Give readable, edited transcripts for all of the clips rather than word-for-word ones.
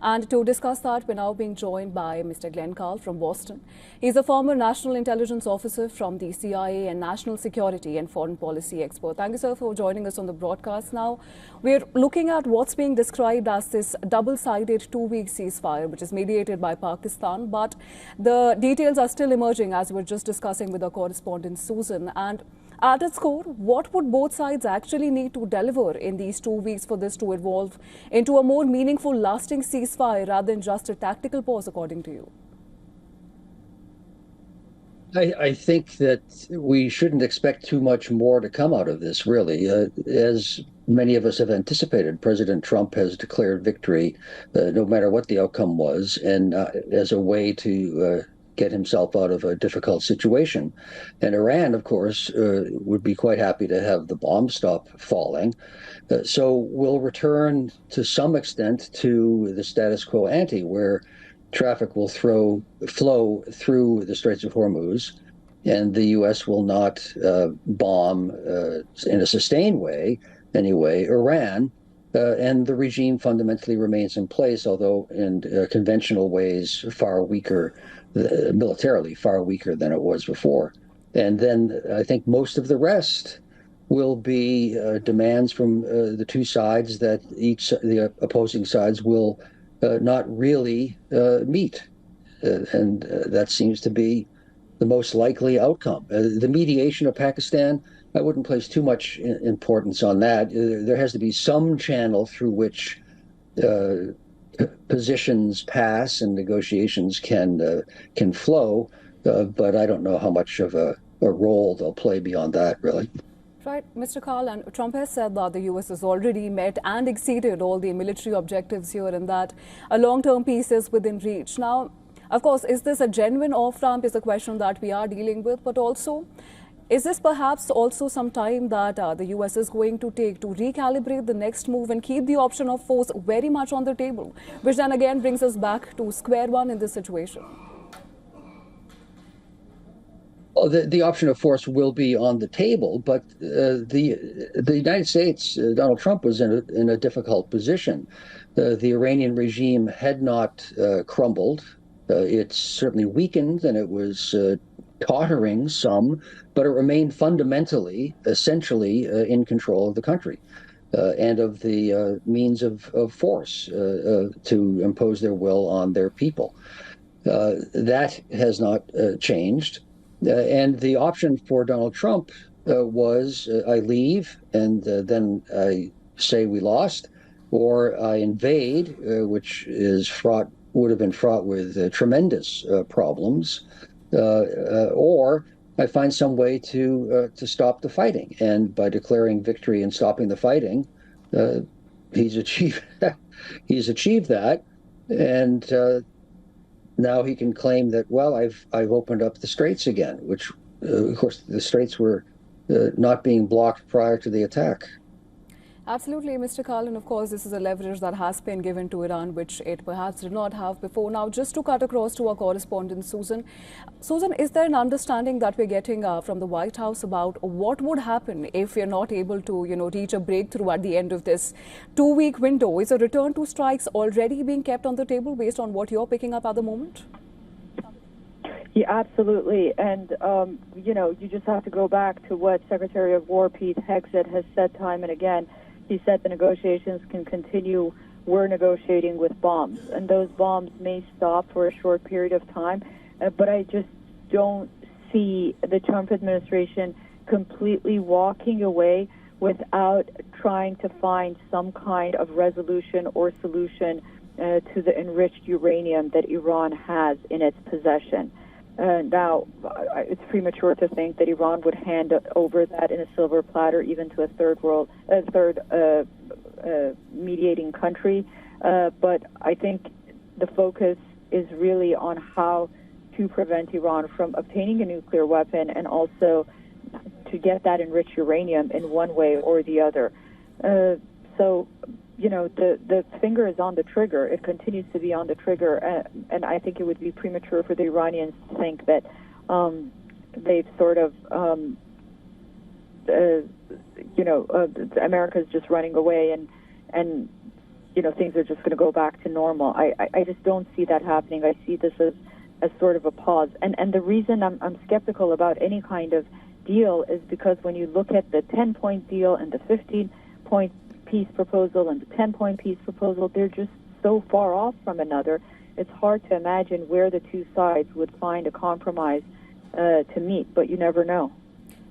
And to discuss that, we're now being joined by Mr. Glenn Carl from Boston. He's a former National Intelligence Officer from the CIA and national security and foreign policy expert. Thank you, sir, for joining us on the broadcast. Now, we're looking at what's being described as this double-sided two-week ceasefire, which is mediated by Pakistan. But the details are still emerging, as we were just discussing with our correspondent, Susan. And at its core, what would both sides actually need to deliver in these 2 weeks for this to evolve into a more meaningful, lasting ceasefire rather than just a tactical pause, according to you? I think that we shouldn't expect too much more to come out of this, really. As many of us have anticipated, President Trump has declared victory, no matter what the outcome was, and as a way to get himself out of a difficult situation. And Iran, of course, would be quite happy to have the bomb stop falling. So we'll return to some extent to the status quo ante, where traffic will flow through the Straits of Hormuz, and the U.S. will not bomb in a sustained way, anyway, Iran. And the regime fundamentally remains in place, although in conventional ways far weaker, militarily far weaker than it was before. And then I think most of the rest will be demands from the two sides that the opposing sides will not really meet. And that seems to be the most likely outcome. The mediation of Pakistan, I wouldn't place too much importance on that. There has to be some channel through which positions pass and negotiations can flow, but I don't know how much of a role they'll play beyond that, really. Right, Mr. Carl, and Trump has said that the U.S. has already met and exceeded all the military objectives here and that a long-term peace is within reach. Now, of course, is this a genuine off-ramp is a question that we are dealing with, but also, is this perhaps also some time that the U.S. is going to take to recalibrate the next move and keep the option of force very much on the table, which then again brings us back to square one in this situation? Well, the option of force will be on the table, but the United States, Donald Trump was in a difficult position. The Iranian regime had not crumbled. It's certainly weakened, and it was tottering some, but it remained fundamentally, essentially in control of the country and of the means of force to impose their will on their people. That has not changed. And the option for Donald Trump was I leave and then I say we lost, or I invade, which would have been fraught with tremendous problems, or I find some way to stop the fighting. And by declaring victory and stopping the fighting, he's achieved that, and now he can claim that, well, I've opened up the straits again, which, of course, the straits were not being blocked prior to the attack. Absolutely, Mr. Carl, and of course, this is a leverage that has been given to Iran, which it perhaps did not have before. Now, just to cut across to our correspondent, Susan. Susan, is there an understanding that we're getting from the White House about what would happen if we're not able to, reach a breakthrough at the end of this 2-week window? Is a return to strikes already being kept on the table based on what you're picking up at the moment? Yeah, absolutely. And, you just have to go back to what Secretary of War Pete Hegseth has said time and again. He said the negotiations can continue. We're negotiating with bombs, and those bombs may stop for a short period of time. But I just don't see the Trump administration completely walking away without trying to find some kind of resolution or solution to the enriched uranium that Iran has in its possession. Now, it's premature to think that Iran would hand over that in a silver platter, even to a third mediating country. But I think the focus is really on how to prevent Iran from obtaining a nuclear weapon, and also to get that enriched uranium in one way or the other. So, the finger is on the trigger. It continues to be on the trigger, and I think it would be premature for the Iranians to think that they've sort of, America's just running away and things are just going to go back to normal. I just don't see that happening. I see this as sort of a pause. And the reason I'm skeptical about any kind of deal is because when you look at the 10-point deal and the 15-point peace proposal and the 10-point peace proposal, they're just so far off from another. It's hard to imagine where the two sides would find a compromise to meet, but you never know.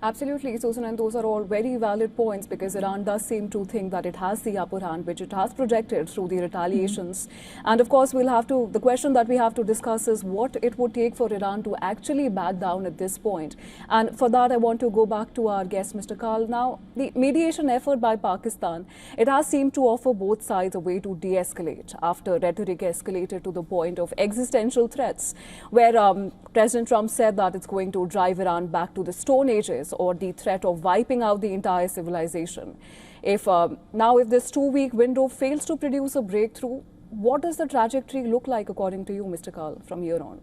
Absolutely, Susan, and those are all very valid points, because Iran does seem to think that it has the upper hand, which it has projected through the retaliations. And of course, the question that we have to discuss is what it would take for Iran to actually back down at this point. And for that, I want to go back to our guest, Mr. Kal. Now, the mediation effort by Pakistan, it has seemed to offer both sides a way to de-escalate after rhetoric escalated to the point of existential threats, where President Trump said that it's going to drive Iran back to the Stone Ages, or the threat of wiping out the entire civilization. If this 2-week window fails to produce a breakthrough, what does the trajectory look like according to you, Mr. Kal, from here on?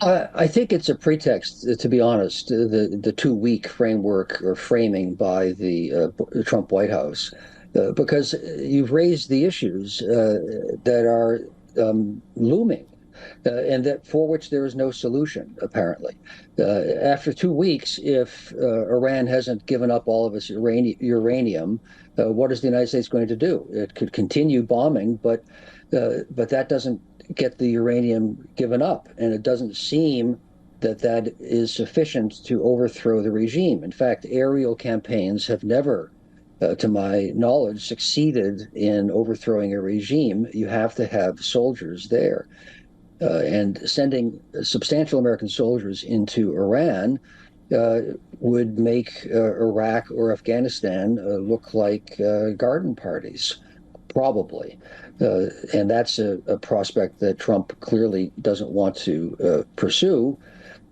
I think it's a pretext, to be honest, the 2-week framework or framing by the Trump White House, because you've raised the issues that are looming. And that for which there is no solution, apparently. After 2 weeks, if Iran hasn't given up all of its uranium, what is the United States going to do? It could continue bombing, but that doesn't get the uranium given up, and it doesn't seem that is sufficient to overthrow the regime. In fact, aerial campaigns have never, to my knowledge, succeeded in overthrowing a regime. You have to have soldiers there. And sending substantial American soldiers into Iran would make Iraq or Afghanistan look like garden parties, probably. And that's a prospect that Trump clearly doesn't want to pursue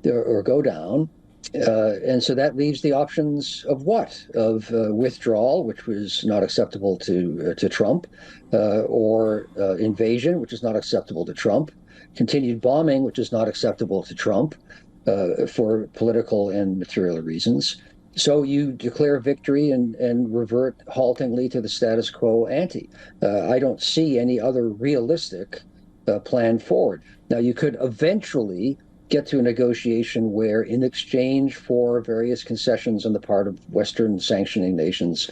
or go down. And so that leaves the options of what? Of withdrawal, which was not acceptable to Trump, or invasion, which is not acceptable to Trump, continued bombing, which is not acceptable to Trump for political and material reasons. So you declare victory and revert haltingly to the status quo ante. I don't see any other realistic plan forward. Now, you could eventually get to a negotiation where, in exchange for various concessions on the part of Western sanctioning nations,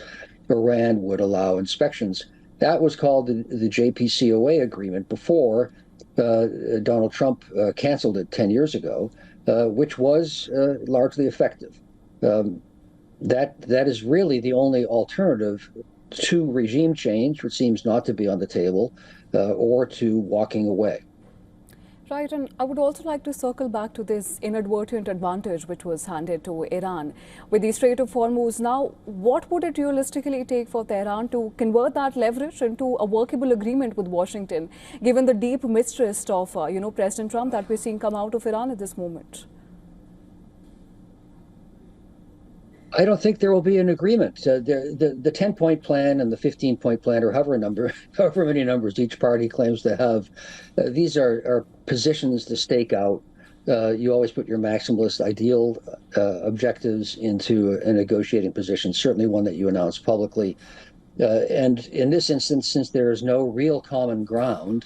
Iran would allow inspections. That was called the JPCOA agreement before Donald Trump canceled it 10 years ago, which was largely effective. That is really the only alternative to regime change, which seems not to be on the table, or to walking away. Right, and I would also like to circle back to this inadvertent advantage which was handed to Iran with the Strait of Hormuz. Now, what would it realistically take for Tehran to convert that leverage into a workable agreement with Washington, given the deep mistrust of, President Trump that we're seeing come out of Iran at this moment? I don't think there will be an agreement. The 10-point plan and the 15-point plan, or however many numbers each party claims to have, these are positions to stake out. You always put your maximalist ideal objectives into a negotiating position, certainly one that you announce publicly. And in this instance, since there is no real common ground,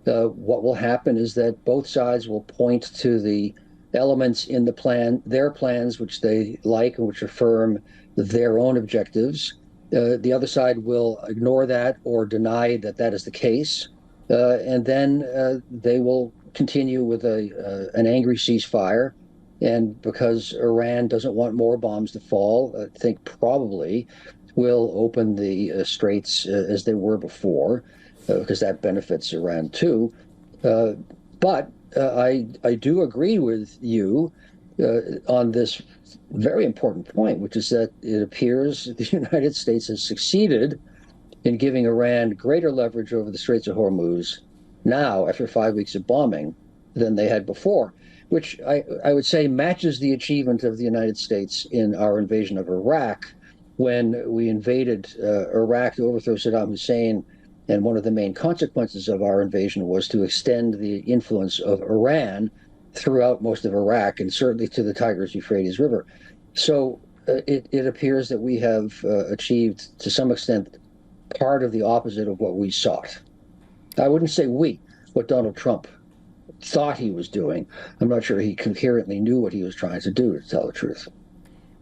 what will happen is that both sides will point to the elements in the plan, their plans, which they like and which affirm their own objectives. The other side will ignore that or deny that is the case. And then they will continue with an angry ceasefire. And because Iran doesn't want more bombs to fall, I think probably will open the straits as they were before, because that benefits Iran too. But I do agree with you on this very important point, which is that it appears the United States has succeeded in giving Iran greater leverage over the Straits of Hormuz now, after 5 weeks of bombing, than they had before, which I would say matches the achievement of the United States in our invasion of Iraq, when we invaded Iraq to overthrow Saddam Hussein. And one of the main consequences of our invasion was to extend the influence of Iran throughout most of Iraq, and certainly to the Tigris-Euphrates River. So it appears that we have achieved, to some extent, part of the opposite of what we sought. I wouldn't say we, what Donald Trump thought he was doing. I'm not sure he coherently knew what he was trying to do, to tell the truth.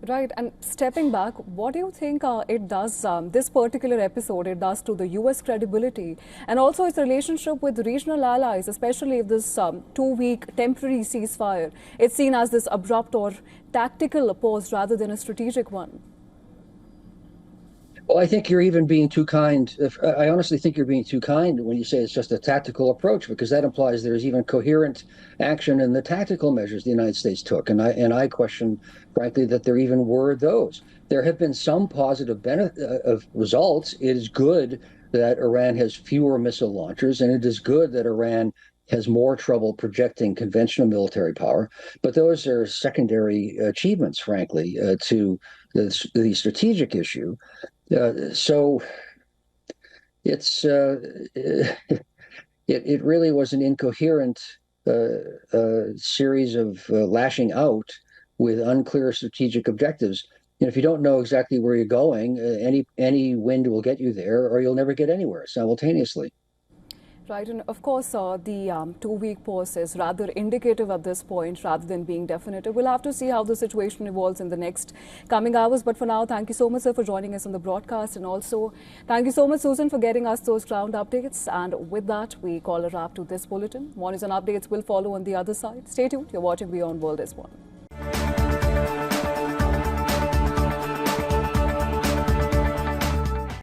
Right, and stepping back, what do you think it does, this particular episode, it does to the U.S. credibility and also its relationship with regional allies, especially if this 2-week temporary ceasefire, it's seen as this abrupt or tactical pause rather than a strategic one? Well, I think you're even being too kind. I honestly think you're being too kind when you say it's just a tactical approach, because that implies there's even coherent action in the tactical measures the United States took. And I question, frankly, that there even were those. There have been some positive of results. It is good that Iran has fewer missile launchers, and it is good that Iran has more trouble projecting conventional military power. But those are secondary achievements, frankly, to the strategic issue. So it's it really was an incoherent series of lashing out with unclear strategic objectives. And if you don't know exactly where you're going, any wind will get you there, or you'll never get anywhere simultaneously. Right, and of course, the 2-week pause is rather indicative at this point rather than being definitive. We'll have to see how the situation evolves in the next coming hours. But for now, thank you so much, sir, for joining us on the broadcast. And also, thank you so much, Susan, for getting us those ground updates. And with that, we call a wrap to this bulletin. More news and updates will follow on the other side. Stay tuned. You're watching WION World is One.